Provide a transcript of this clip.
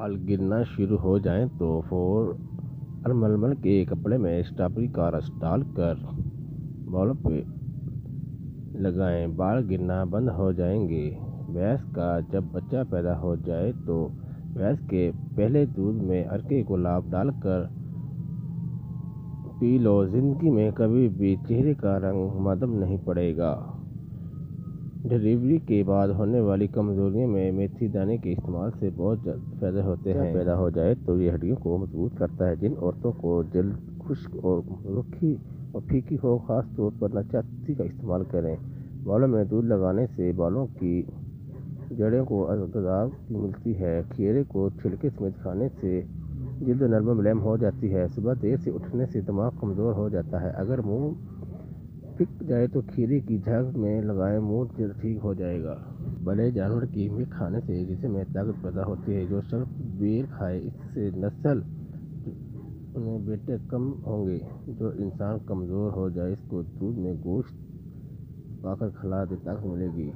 बाल गिरना शुरू हो जाएं तो फौरन मलमल के कपड़े में स्ट्रॉबेरी का रस डालकर बालों पे लगाएं। बाल गिरना बंद हो जाएंगे। भैंस का जब बच्चा पैदा हो जाए तो भैंस के पहले दूध में अर्के गुलाब डालकर पी लो। जिंदगी में कभी भी चेहरे का रंग मदम नहीं पड़ेगा। डिलीवरी के बाद होने वाली कमजोरियों में मेथी दाने के इस्तेमाल से बहुत फायदे होते हैं। पैदा हो जाए तो ये हड्डियों को मजबूत करता है। जिन औरतों को जल्द खुश्क और रुखी और फीकी हो, खास तौर पर नाचपाती का इस्तेमाल करें। बालों में दूध लगाने से बालों की जड़ों को ताकत मिलती है। खीरे को छिलके समेत खाने से जल्द नरम मुलायम हो जाती है। सुबह देर से उठने से दिमाग कमजोर हो जाता है। अगर मुंह फिक जाए तो खीरे की झाग में लगाएं, मुंह जल्द ठीक हो जाएगा। बड़े जानवर की मीट खाने से जिस्म में ताकत पैदा होती है। जो शख्स बेर खाए इससे नस्ल में बेटे कम होंगे। जो इंसान कमजोर हो जाए इसको दूध में गोश्त पाकर खिला दे, ताकत मिलेगी।